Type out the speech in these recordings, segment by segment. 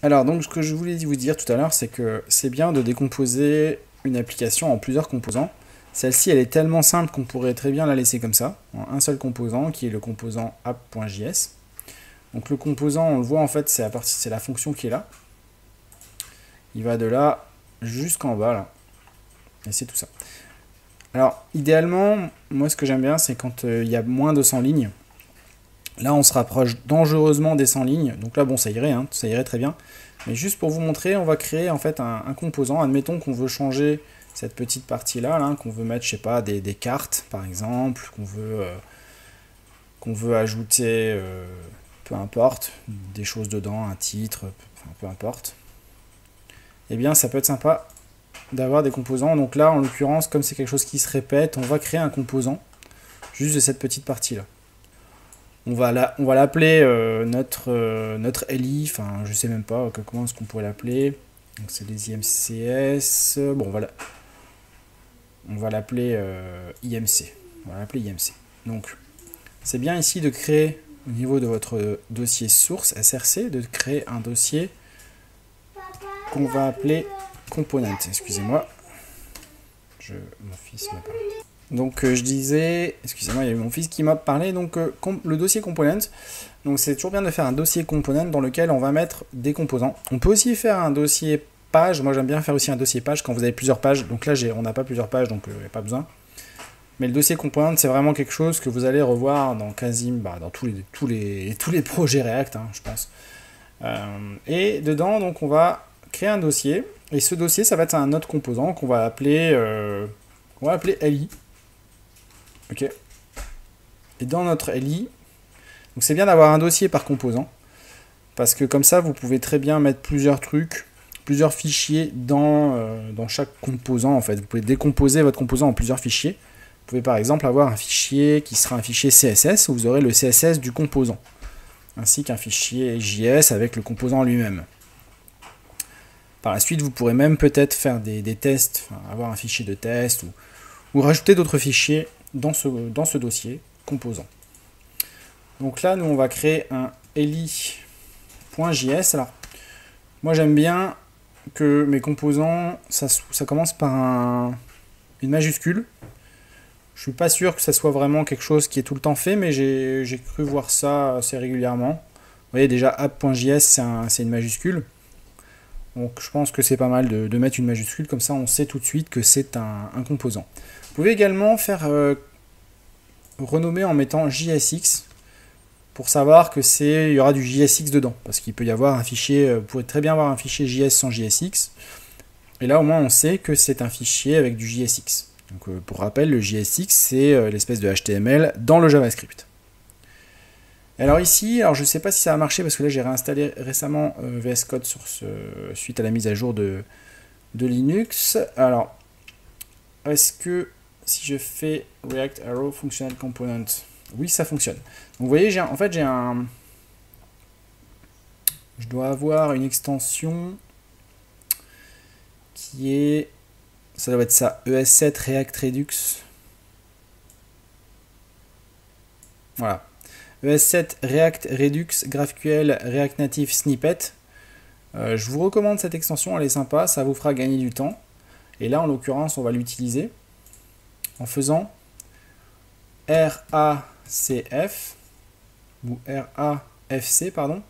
Alors, donc, ce que je voulais vous dire tout à l'heure, c'est que c'est bien de décomposer une application en plusieurs composants. Celle-ci, elle est tellement simple qu'on pourrait très bien la laisser comme ça, en un seul composant, qui est le composant app.js. Donc le composant, on le voit en fait, c'est la fonction qui est là. Il va de là jusqu'en bas, là. Et c'est tout ça. Alors, idéalement, moi ce que j'aime bien, c'est quand il y a moins de 100 lignes. Là, on se rapproche dangereusement des 100 lignes. Donc là, bon, ça irait très bien. Mais juste pour vous montrer, on va créer en fait un composant. Admettons qu'on veut changer cette petite partie-là, là, qu'on veut mettre, je sais pas, des cartes, par exemple, qu'on veut ajouter, peu importe, des choses dedans, un titre, enfin, peu importe. Eh bien, ça peut être sympa d'avoir des composants. Donc là, en l'occurrence, comme c'est quelque chose qui se répète, on va créer un composant juste de cette petite partie-là. On va l'appeler notre LI, enfin je sais même pas comment est-ce qu'on pourrait l'appeler. Donc c'est les IMCS. Bon, on va l'appeler IMC. On va l'appeler IMC. Donc c'est bien ici de créer au niveau de votre dossier source SRC, de créer un dossier qu'on va appeler component. Excusez-moi. Mon fils m'a parlé. Donc je disais, excusez-moi, il y a eu mon fils qui m'a parlé, donc le dossier component, donc c'est toujours bien de faire un dossier component dans lequel on va mettre des composants. On peut aussi faire un dossier page, moi j'aime bien faire aussi un dossier page quand vous avez plusieurs pages, donc là on n'a pas plusieurs pages, donc il n'y a pas besoin. Mais le dossier component, c'est vraiment quelque chose que vous allez revoir dans dans tous les projets React, hein, je pense. Et dedans, donc on va créer un dossier, et ce dossier, ça va être un autre composant qu'on va appeler LI. Ok. Et dans notre LI, donc c'est bien d'avoir un dossier par composant, parce que comme ça, vous pouvez très bien mettre plusieurs trucs, plusieurs fichiers dans chaque composant. En fait, vous pouvez décomposer votre composant en plusieurs fichiers. Vous pouvez par exemple avoir un fichier qui sera un fichier CSS, où vous aurez le CSS du composant, ainsi qu'un fichier JS avec le composant lui-même. Par la suite, vous pourrez même peut-être faire des tests, avoir un fichier de test, ou rajouter d'autres fichiers dans ce dossier composant. Donc là, nous, on va créer un li.js. Alors, moi, j'aime bien que mes composants, ça commence par une majuscule. Je suis pas sûr que ça soit vraiment quelque chose qui est tout le temps fait, mais j'ai cru voir ça assez régulièrement. Vous voyez, déjà, app.js, c'est une majuscule. Donc, je pense que c'est pas mal de mettre une majuscule, comme ça, on sait tout de suite que c'est un composant. Vous pouvez également faire renommer en mettant JSX pour savoir que il y aura du JSX dedans, parce qu'il peut y avoir un fichier, vous pourrez très bien avoir un fichier JS sans JSX, et là au moins on sait que c'est un fichier avec du JSX. Donc pour rappel, le JSX c'est l'espèce de HTML dans le JavaScript. Alors ici, je ne sais pas si ça a marché parce que là j'ai réinstallé récemment VS Code suite à la mise à jour de Linux. Alors, est-ce que si je fais React Arrow Functional Component, oui, ça fonctionne. Donc vous voyez, je dois avoir une extension qui est, ça doit être ça, ES7 React Redux. Voilà. ES7 React Redux GraphQL React Native Snippet. Je vous recommande cette extension, elle est sympa, ça vous fera gagner du temps. Et là, en l'occurrence, on va l'utiliser en faisant RACF ou RAFC pardon,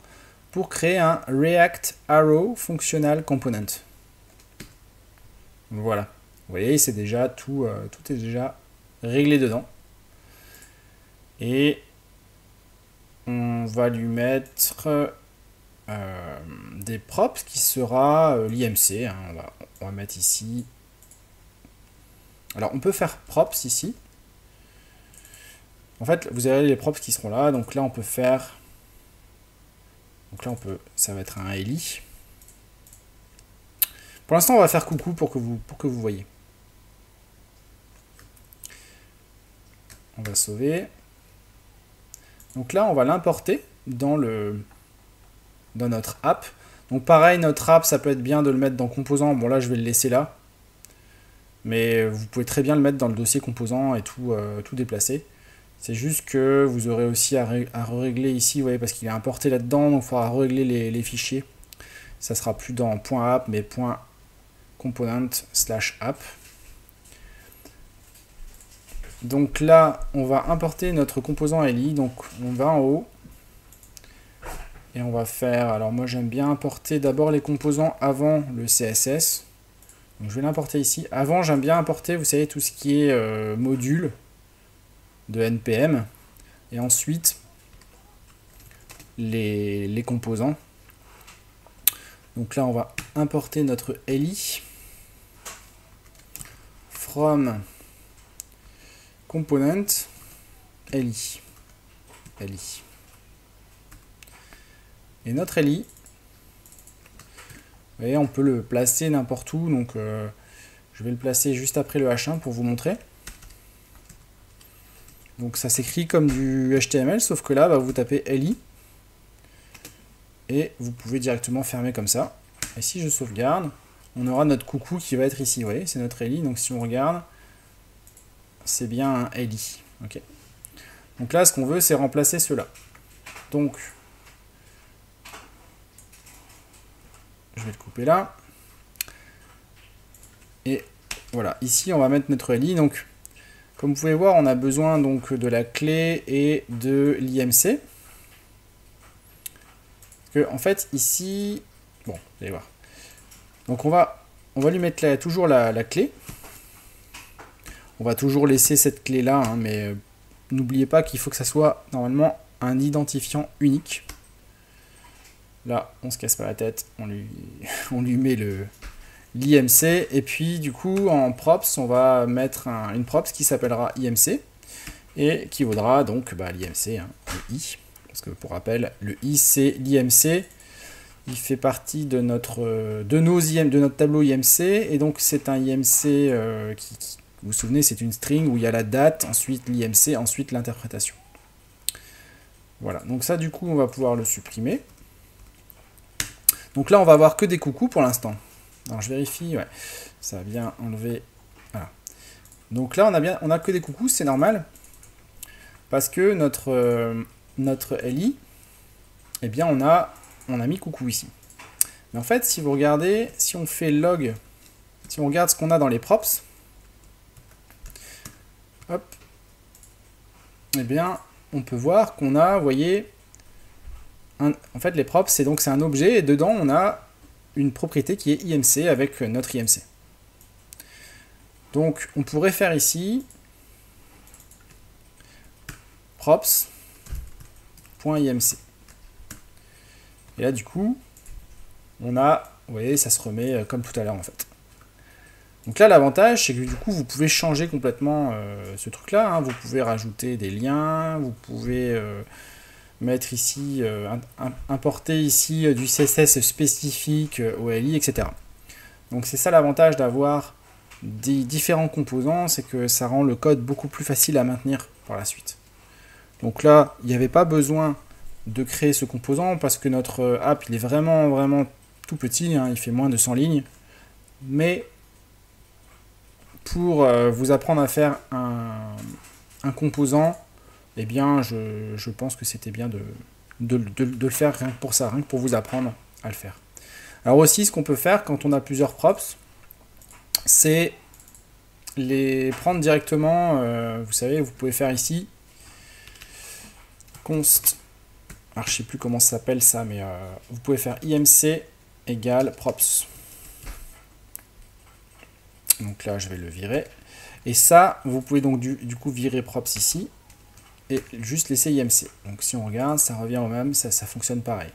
pour créer un React Arrow Functional Component. Voilà. Vous voyez, c'est déjà tout est déjà réglé dedans. Et on va lui mettre des props qui sera l'IMC. Hein, on va mettre ici. Alors on peut faire props ici. En fait, vous avez les props qui seront là. Donc là, on peut faire. Donc là, ça va être un LI. Pour l'instant, on va faire coucou pour que vous voyez. On va sauver. Donc là, on va l'importer dans notre app. Donc pareil, notre app, ça peut être bien de le mettre dans composant. Bon là, je vais le laisser là. Mais vous pouvez très bien le mettre dans le dossier composant et tout déplacer. C'est juste que vous aurez aussi à régler ici, vous voyez, parce qu'il est importé là-dedans, donc il faudra régler les fichiers. Ça sera plus dans .app, mais .component/app. Donc là, on va importer notre composant LI. Donc on va en haut. Et on va faire... Alors moi j'aime bien importer d'abord les composants avant le CSS. Donc je vais l'importer ici. Avant j'aime bien importer, vous savez, tout ce qui est module de NPM. Et ensuite les composants. Donc là on va importer notre LI. From component LI. Et notre LI, vous voyez, on peut le placer n'importe où. Donc je vais le placer juste après le H1 pour vous montrer. Donc ça s'écrit comme du HTML, sauf que là, bah, vous tapez LI. Et vous pouvez directement fermer comme ça. Et si je sauvegarde, on aura notre coucou qui va être ici. Vous voyez, c'est notre LI. Donc si on regarde, c'est bien un LI. Okay. Donc là, ce qu'on veut, c'est remplacer cela. Donc, je vais le couper là. Et voilà, ici, on va mettre notre LI. Donc, comme vous pouvez voir, on a besoin donc de la clé et de l'IMC. En fait, ici, bon, vous allez voir. Donc, on va lui mettre toujours la clé. On va toujours laisser cette clé-là, hein, mais n'oubliez pas qu'il faut que ça soit normalement un identifiant unique. Là, on se casse pas la tête, on lui met l'IMC, et puis du coup, en props, on va mettre une props qui s'appellera IMC, et qui vaudra donc l'IMC, hein, le I, parce que pour rappel, le I, c'est l'IMC, il fait partie de notre tableau IMC, et donc c'est un IMC vous vous souvenez, c'est une string où il y a la date, ensuite l'IMC, ensuite l'interprétation. Voilà, donc ça du coup on va pouvoir le supprimer. Donc là on va avoir que des coucous pour l'instant. Alors je vérifie, ouais, ça a bien enlevé. Voilà. Donc là on a que des coucous, c'est normal. Parce que notre LI, eh bien on a mis coucou ici. Mais en fait si vous regardez, si on fait log, si on regarde ce qu'on a dans les props, hop, eh bien, on peut voir qu'on a, vous voyez, en fait, les props, c'est un objet, et dedans, on a une propriété qui est IMC avec notre IMC. Donc, on pourrait faire ici props.imc. Et là, du coup, on a, vous voyez, ça se remet comme tout à l'heure, en fait. Donc là, l'avantage, c'est que du coup, vous pouvez changer complètement ce truc-là. Hein. Vous pouvez rajouter des liens, vous pouvez mettre ici, importer ici du CSS spécifique au LI, etc. Donc c'est ça l'avantage d'avoir des différents composants, c'est que ça rend le code beaucoup plus facile à maintenir par la suite. Donc là, il n'y avait pas besoin de créer ce composant parce que notre app, il est vraiment tout petit, hein, il fait moins de 100 lignes. Mais pour vous apprendre à faire un composant, eh bien, je pense que c'était bien de le faire rien que pour ça, rien que pour vous apprendre à le faire. Alors aussi, ce qu'on peut faire quand on a plusieurs props, c'est les prendre directement, vous savez, vous pouvez faire ici, const, alors je sais plus comment ça s'appelle ça, mais vous pouvez faire imc égale props. Donc là, je vais le virer. Et ça, vous pouvez donc du coup virer props ici et juste laisser IMC. Donc si on regarde, ça revient au même, ça fonctionne pareil.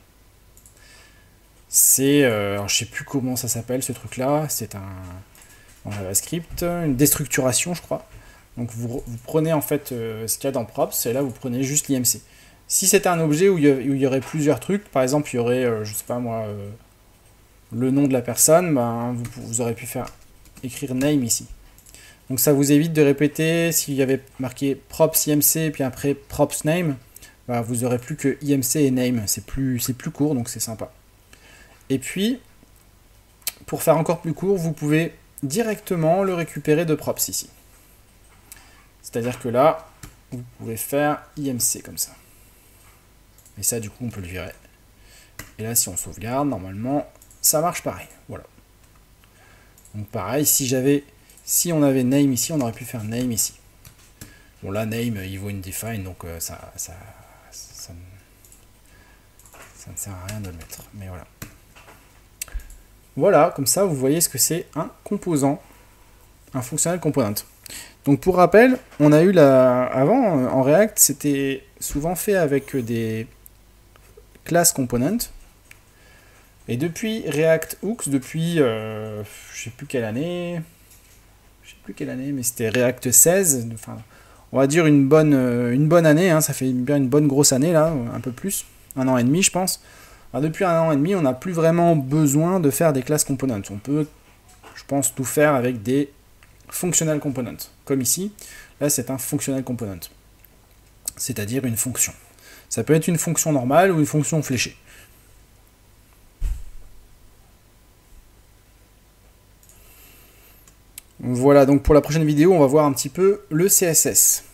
C'est, alors je sais plus comment ça s'appelle ce truc-là, c'est en JavaScript, une déstructuration, je crois. Donc vous prenez en fait ce qu'il y a dans props et là vous prenez juste l'IMC. Si c'était un objet où il y aurait plusieurs trucs, par exemple il y aurait, je sais pas moi, le nom de la personne, ben, vous aurez pu écrire name ici. Donc ça vous évite de répéter, s'il y avait marqué props IMC et puis après props name, ben, vous aurez plus que IMC et name, c'est plus court donc c'est sympa. Et puis, pour faire encore plus court, vous pouvez directement le récupérer de props ici. C'est-à-dire que là, vous pouvez faire IMC comme ça. Et ça, du coup, on peut le virer. Et là, si on sauvegarde, normalement, ça marche pareil. Voilà. Donc pareil, si on avait name ici, on aurait pu faire name ici. Bon là, name, il vaut une define, donc ça ne sert à rien de le mettre. Mais voilà. Voilà, comme ça, vous voyez ce que c'est un composant, un functional component. Donc pour rappel, on a eu avant, en React, c'était souvent fait avec des classes components. Et depuis React Hooks, depuis, je sais plus quelle année, mais c'était React 16, enfin, on va dire une bonne année, hein, ça fait bien une bonne grosse année là, un peu plus, 1 an et demi je pense. Alors, depuis 1 an et demi, on n'a plus vraiment besoin de faire des classes components. On peut, je pense, tout faire avec des functional components, comme ici. Là, c'est un functional component, c'est-à-dire une fonction. Ça peut être une fonction normale ou une fonction fléchée. Voilà, donc pour la prochaine vidéo, on va voir un petit peu le CSS.